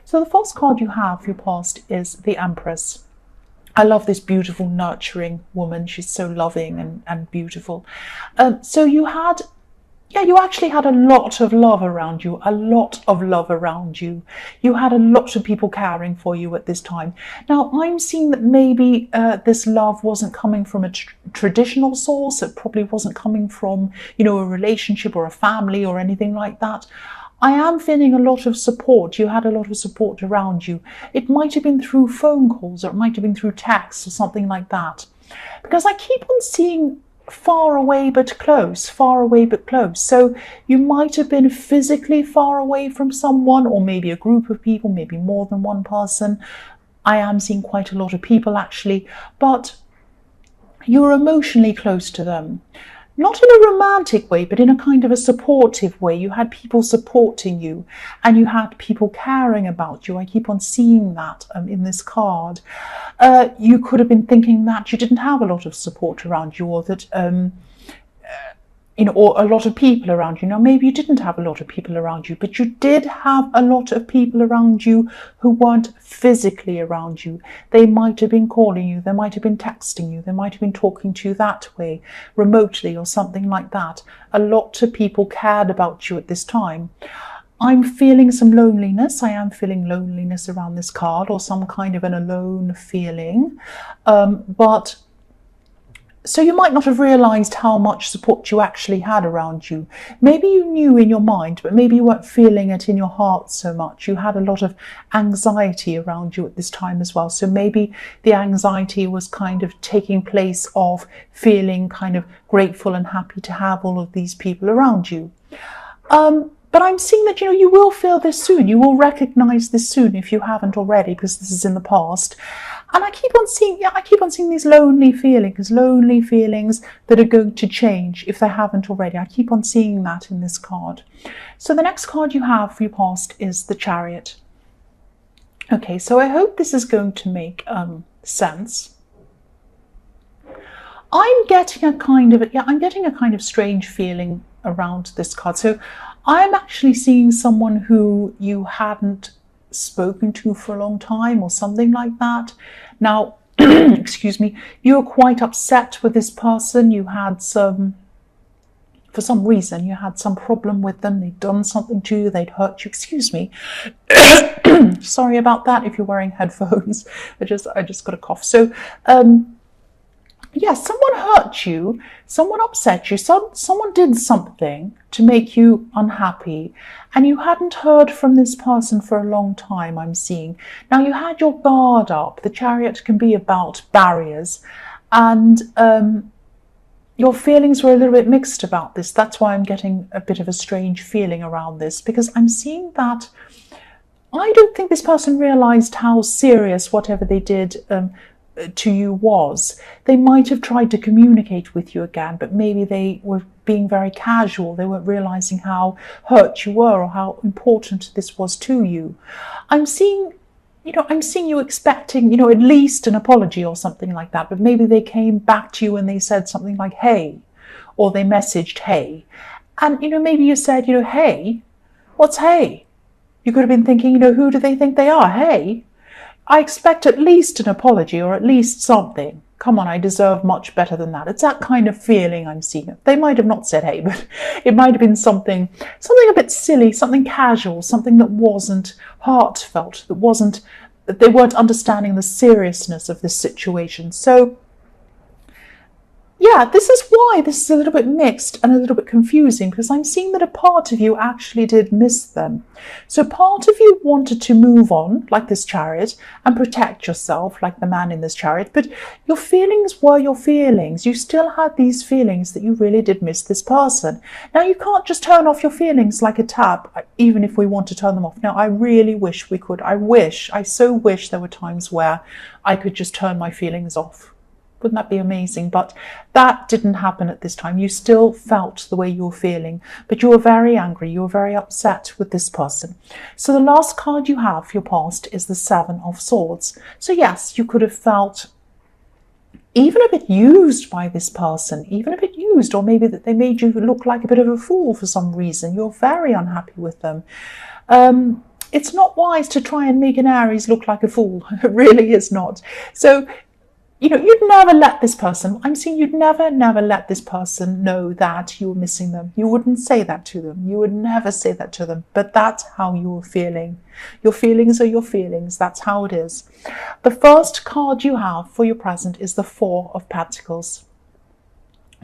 So the first card you have for your past is the Empress. I love this beautiful, nurturing woman. She's so loving and beautiful. So you had, yeah, you actually had a lot of love around you, a lot of love around you. You had a lot of people caring for you at this time. Now, I'm seeing that maybe this love wasn't coming from a traditional source. It probably wasn't coming from, a relationship or a family or anything like that. I am feeling a lot of support. You had a lot of support around you. It might have been through phone calls, or it might have been through texts or something like that. Because I keep on seeing far away but close, far away but close. So you might have been physically far away from someone, or maybe a group of people, maybe more than one person. I am seeing quite a lot of people actually, but you're emotionally close to them. Not in a romantic way, but in a kind of a supportive way. You had people supporting you, and you had people caring about you. I keep on seeing that in this card. You could have been thinking that you didn't have a lot of support around you, or that or a lot of people around you. Now, maybe you didn't have a lot of people around you, but you did have a lot of people around you who weren't physically around you. They might have been calling you, they might have been texting you, they might have been talking to you that way, remotely or something like that. A lot of people cared about you at this time. I'm feeling some loneliness. I am feeling loneliness around this card, or some kind of an alone feeling. So you might not have realised how much support you actually had around you. Maybe you knew in your mind, but maybe you weren't feeling it in your heart so much. You had a lot of anxiety around you at this time as well. So maybe the anxiety was kind of taking place of feeling kind of grateful and happy to have all of these people around you. But I'm seeing that, you will feel this soon. You will recognise this soon if you haven't already, because this is in the past. And I keep on seeing these lonely feelings that are going to change if they haven't already. I keep on seeing that in this card. So the next card you have for your past is the Chariot. Okay, so I hope this is going to make sense. I'm getting a kind of strange feeling around this card. So I'm actually seeing someone who you hadn't spoken to for a long time, or something like that. Now, excuse me, you were quite upset with this person. You had for some reason, you had some problem with them. They'd done something to you, they'd hurt you. Excuse me. Sorry about that if you're wearing headphones. I just got a cough. So, yes, someone hurt you, someone upset you, someone did something to make you unhappy, and you hadn't heard from this person for a long time, I'm seeing. Now, you had your guard up. The Chariot can be about barriers, and your feelings were a little bit mixed about this. That's why I'm getting a bit of a strange feeling around this, because I'm seeing that I don't think this person realised how serious whatever they did to you was. They might have tried to communicate with you again, but maybe they were being very casual. They weren't realizing how hurt you were, or how important this was to you. I'm seeing you expecting, at least an apology or something like that, but maybe they came back to you and they said something like, hey, or they messaged, hey. And, maybe you said, hey, what's hey? You could have been thinking, who do they think they are? Hey, I expect at least an apology, or at least something. Come on, I deserve much better than that. It's that kind of feeling I'm seeing. They might have not said hey, but it might have been something a bit silly, something casual, something that wasn't heartfelt, that they weren't understanding the seriousness of this situation. So, yeah, this is why this is a little bit mixed and a little bit confusing, because I'm seeing that a part of you actually did miss them. So part of you wanted to move on, like this Chariot, and protect yourself, like the man in this Chariot, but your feelings were your feelings. You still had these feelings that you really did miss this person. Now, you can't just turn off your feelings like a tap, even if we want to turn them off. Now, I really wish we could. I so wish there were times where I could just turn my feelings off. Wouldn't that be amazing? But that didn't happen at this time. You still felt the way you were feeling, but you were very angry. You were very upset with this person. So the last card you have for your past is the Seven of Swords. So yes, you could have felt even a bit used by this person, or maybe that they made you look like a bit of a fool for some reason. You're very unhappy with them. it's not wise to try and make an Aries look like a fool. It really is not. So, you'd never let this person, I'm saying you'd never let this person know that you were missing them. You wouldn't say that to them. You would never say that to them. But that's how you're feeling. Your feelings are your feelings. That's how it is. The first card you have for your present is the Four of Pentacles.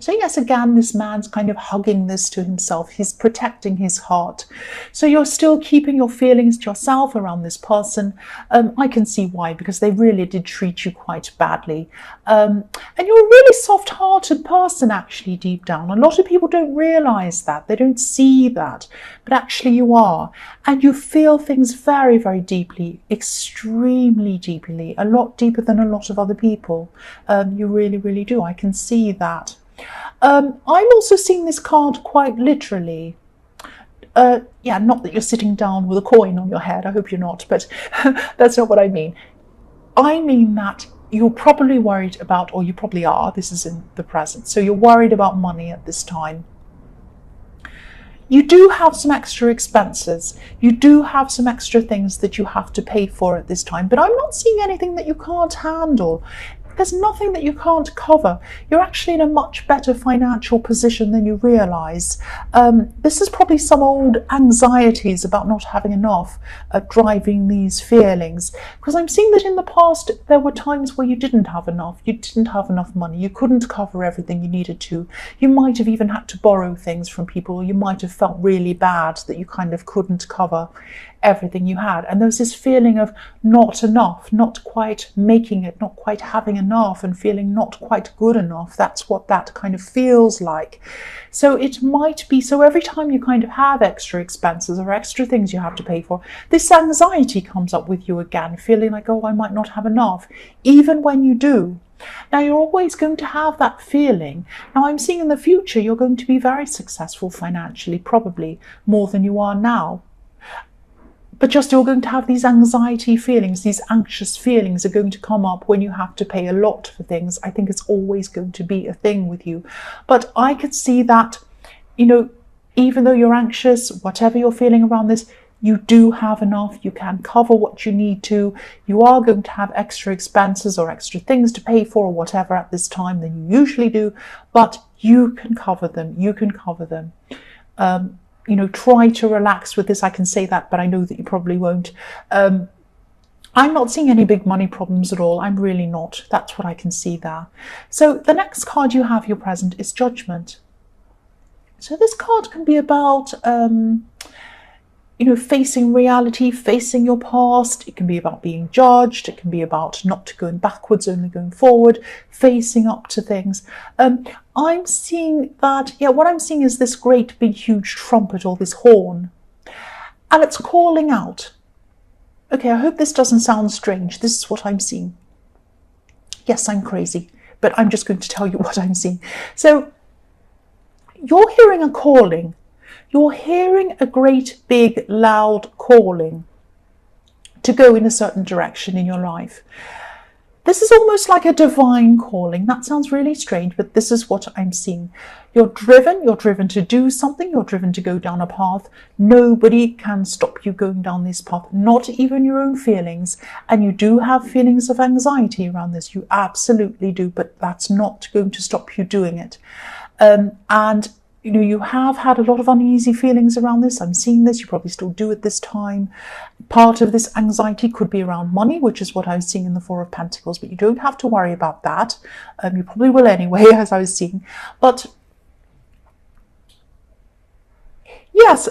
So yes, again, this man's kind of hugging this to himself. He's protecting his heart. So you're still keeping your feelings to yourself around this person. I can see why, because they really did treat you quite badly. And you're a really soft-hearted person, actually, deep down. A lot of people don't realize that. They don't see that. But actually you are. And you feel things very, very deeply, extremely deeply, a lot deeper than a lot of other people. You really, really do. I can see that. I'm also seeing this card quite literally. Yeah, not that you're sitting down with a coin on your head. I hope you're not, but that's not what I mean. I mean that you're probably worried about, or you probably are, this is in the present, so you're worried about money at this time. You do have some extra expenses. You do have some extra things that you have to pay for at this time, but I'm not seeing anything that you can't handle. There's nothing that you can't cover. You're actually in a much better financial position than you realise. This is probably some old anxieties about not having enough driving these feelings. Because I'm seeing that in the past there were times where you didn't have enough. You didn't have enough money. You couldn't cover everything you needed to. You might have even had to borrow things from people. Or you might have felt really bad that you kind of couldn't cover everything you had. And there was this feeling of not enough, not quite making it, not quite having enough, and feeling not quite good enough. That's what that kind of feels like. So it might be, so every time you kind of have extra expenses or extra things you have to pay for, this anxiety comes up with you again, feeling like, oh, I might not have enough, even when you do. Now, you're always going to have that feeling. Now, I'm seeing in the future you're going to be very successful financially, probably more than you are now. But you're still going to have these anxiety feelings, these anxious feelings are going to come up when you have to pay a lot for things. I think it's always going to be a thing with you. But I could see that, even though you're anxious, whatever you're feeling around this, you do have enough. You can cover what you need to. You are going to have extra expenses or extra things to pay for or whatever at this time than you usually do, but you can cover them. You can cover them. Try to relax with this. I can say that, but I know that you probably won't. I'm not seeing any big money problems at all. I'm really not. That's what I can see there. So the next card you have, your present, is Judgment. So this card can be about, facing reality, facing your past. It can be about being judged. It can be about not going backwards, only going forward, facing up to things. I'm seeing that, what I'm seeing is this great big huge trumpet or this horn, and it's calling out. Okay, I hope this doesn't sound strange. This is what I'm seeing. Yes, I'm crazy, but I'm just going to tell you what I'm seeing. So you're hearing a calling. You're hearing a great big loud calling to go in a certain direction in your life. This is almost like a divine calling. That sounds really strange, but this is what I'm seeing. You're driven to do something. You're driven to go down a path. Nobody can stop you going down this path, not even your own feelings. And you do have feelings of anxiety around this. You absolutely do, but that's not going to stop you doing it. And you have had a lot of uneasy feelings around this. I'm seeing this. You probably still do at this time. Part of this anxiety could be around money, which is what I was seeing in the Four of Pentacles, but you don't have to worry about that. You probably will anyway, as I was seeing. But yes,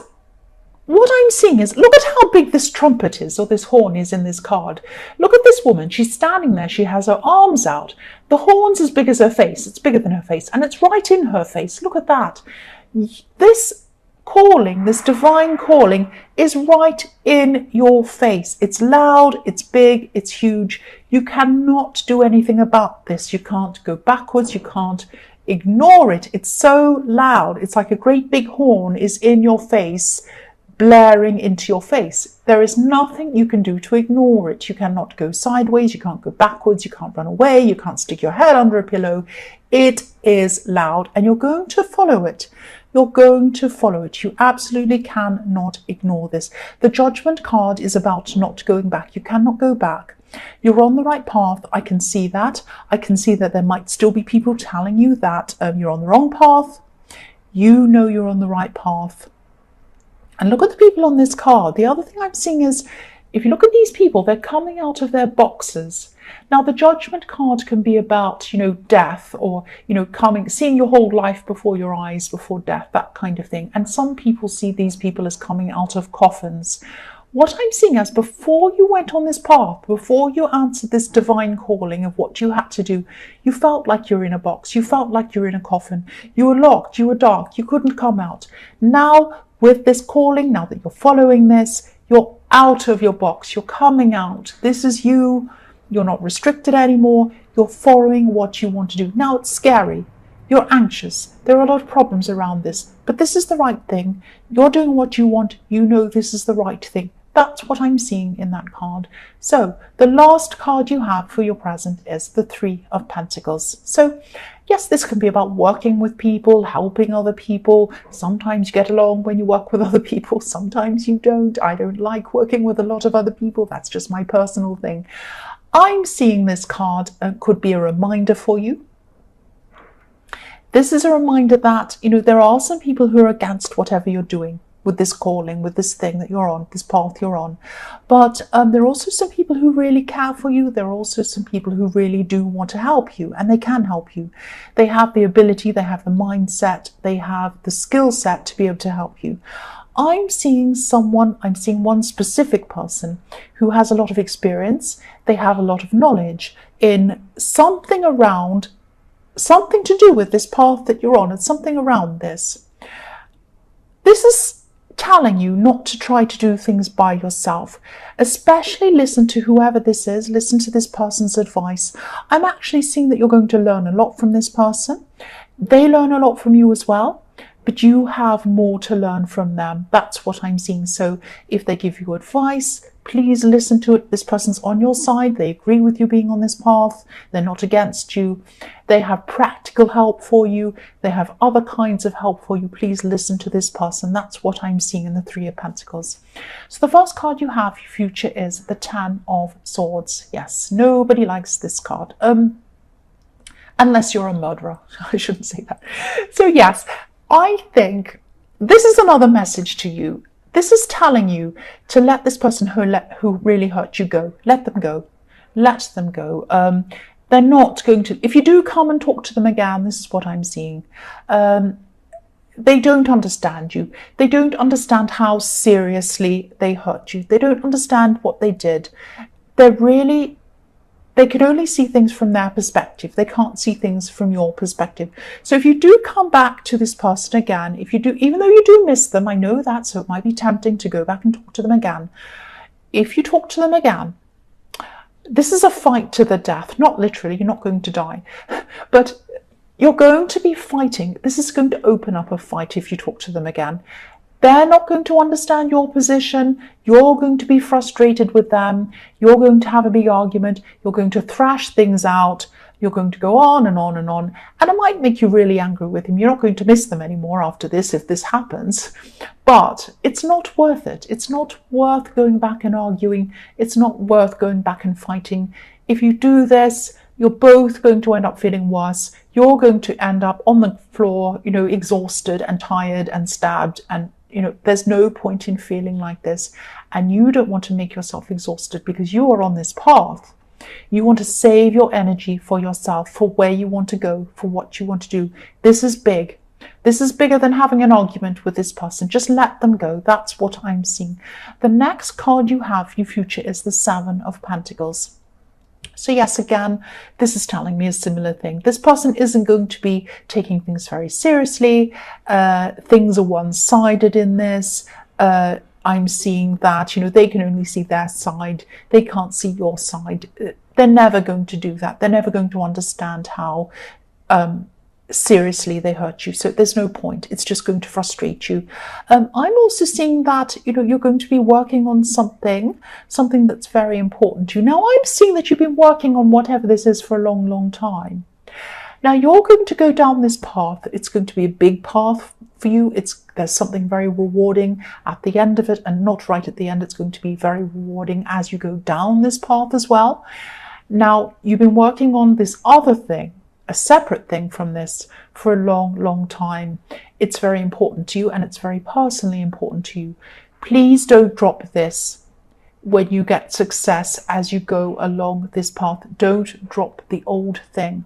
what I'm seeing is, look at how big this trumpet is, or this horn is in this card. Look at this woman. She's standing there. She has her arms out. The horn's as big as her face. It's bigger than her face, and it's right in her face. Look at that. This calling, this divine calling, is right in your face. It's loud, it's big, it's huge. You cannot do anything about this. You can't go backwards. You can't ignore it. It's so loud. It's like a great big horn is in your face, blaring into your face. There is nothing you can do to ignore it. You cannot go sideways, you can't go backwards, you can't run away, you can't stick your head under a pillow. It is loud, and you're going to follow it. you're going to follow it. You absolutely cannot ignore this. The Judgment card is about not going back. You cannot go back. You're on the right path. I can see that. I can see that there might still be people telling you that you're on the wrong path. You know you're on the right path. And look at the people on this card. The other thing I'm seeing is, if you look at these people, they're coming out of their boxes. Now, the Judgment card can be about, death, or, seeing your whole life before your eyes, before death, that kind of thing. And some people see these people as coming out of coffins. What I'm seeing is, before you went on this path, before you answered this divine calling of what you had to do, you felt like you're in a box. You felt like you're in a coffin. You were locked. You were dark. You couldn't come out. Now, with this calling, now that you're following this, you're out of your box. You're coming out. This is you. You're not restricted anymore. You're following what you want to do. Now, it's scary. You're anxious. There are a lot of problems around this, but this is the right thing. You're doing what you want. You know this is the right thing. That's what I'm seeing in that card. So the last card you have for your present is the Three of Pentacles. So yes, this can be about working with people, helping other people. Sometimes you get along when you work with other people. Sometimes you don't. I don't like working with a lot of other people. That's just my personal thing. I'm seeing this card could be a reminder for you. This is a reminder that, there are some people who are against whatever you're doing with this calling, with this thing that you're on, this path you're on. But there are also some people who really care for you. There are also some people who really do want to help you, and they can help you. They have the ability, they have the mindset, they have the skill set to be able to help you. I'm seeing one specific person who has a lot of experience. They have a lot of knowledge in something to do with this path that you're on. It's something around this. This is telling you not to try to do things by yourself. Especially listen to whoever this is. Listen to this person's advice. I'm actually seeing that you're going to learn a lot from this person. They learn a lot from you as well, but you have more to learn from them. That's what I'm seeing. So if they give you advice, please listen to it. This person's on your side. They agree with you being on this path. They're not against you. They have practical help for you. They have other kinds of help for you. Please listen to this person. That's what I'm seeing in the Three of Pentacles. So the first card you have, your future, is the Ten of Swords. Yes, nobody likes this card. Unless you're a murderer. I shouldn't say that. So yes, I think this is another message to you. This is telling you to let this person who really hurt you go. Let them go. Let them go. They're not going to, if you do come and talk to them again, this is what I'm seeing. They don't understand you. They don't understand how seriously they hurt you. They don't understand what they did. They can only see things from their perspective. They can't see things from your perspective. So if you do come back to this person again, even though you do miss them, I know that, so it might be tempting to go back and talk to them again. If you talk to them again, this is a fight to the death. Not literally, you're not going to die, but you're going to be fighting. This is going to open up a fight if you talk to them again. They're not going to understand your position. You're going to be frustrated with them. You're going to have a big argument. You're going to thrash things out. You're going to go on and on and on. And it might make you really angry with them. You're not going to miss them anymore after this if this happens. But it's not worth it. It's not worth going back and arguing. It's not worth going back and fighting. If you do this, you're both going to end up feeling worse. You're going to end up on the floor, exhausted and tired and stabbed, and there's no point in feeling like this, and you don't want to make yourself exhausted because you are on this path. You want to save your energy for yourself, for where you want to go, for what you want to do. This is big. This is bigger than having an argument with this person. Just let them go. That's what I'm seeing. The next card you have, your future, is the Seven of Pentacles. So yes, again, this is telling me a similar thing. This person isn't going to be taking things very seriously. Things are one-sided in this. I'm seeing that, they can only see their side. They can't see your side. They're never going to do that. They're never going to understand how seriously they hurt you. So there's no point. It's just going to frustrate you. I'm also seeing that, you're going to be working on something that's very important to you. Now, I'm seeing that you've been working on whatever this is for a long, long time. Now you're going to go down this path. It's going to be a big path for you. There's something very rewarding at the end of it, and not right at the end. It's going to be very rewarding as you go down this path as well. Now, you've been working on this other thing, a separate thing from this, for a long, long time. It's very important to you, and it's very personally important to you. Please don't drop this when you get success as you go along this path. Don't drop the old thing.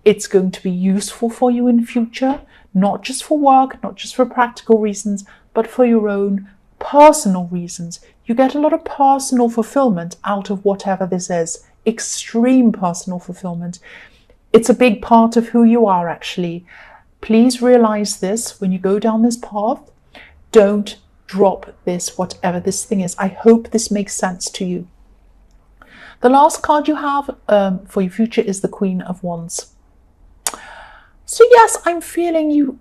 It's going to be useful for you in future, not just for work, not just for practical reasons, but for your own personal reasons. You get a lot of personal fulfillment out of whatever this is, extreme personal fulfillment. It's a big part of who you are, actually. Please realize this when you go down this path. Don't drop this, whatever this thing is. I hope this makes sense to you. The last card you have for your future is the Queen of Wands. So yes, I'm feeling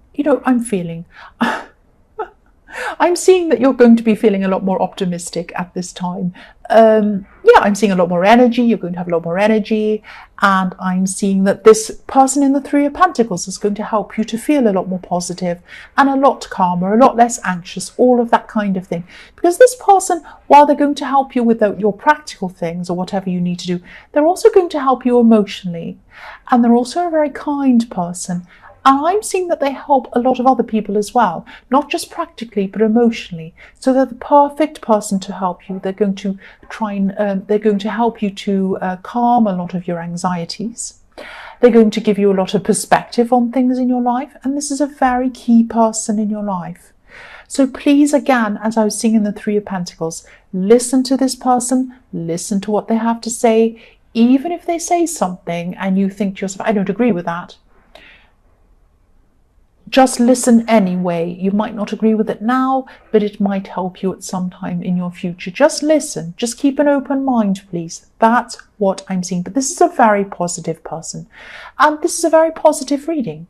I'm seeing that you're going to be feeling a lot more optimistic at this time. Yeah, I'm seeing a lot more energy. You're going to have a lot more energy. And I'm seeing that this person in the Three of Pentacles is going to help you to feel a lot more positive and a lot calmer, a lot less anxious, all of that kind of thing. Because this person, while they're going to help you with your practical things or whatever you need to do, they're also going to help you emotionally. And they're also a very kind person. And I'm seeing that they help a lot of other people as well, not just practically, but emotionally. So they're the perfect person to help you. They're going to they're going to help you to calm a lot of your anxieties. They're going to give you a lot of perspective on things in your life. And this is a very key person in your life. So please, again, as I was seeing in the Three of Pentacles, listen to this person, listen to what they have to say. Even if they say something and you think to yourself, I don't agree with that. Just listen anyway. You might not agree with it now, but it might help you at some time in your future. Just listen. Just keep an open mind, please. That's what I'm seeing. But this is a very positive person. And this is a very positive reading.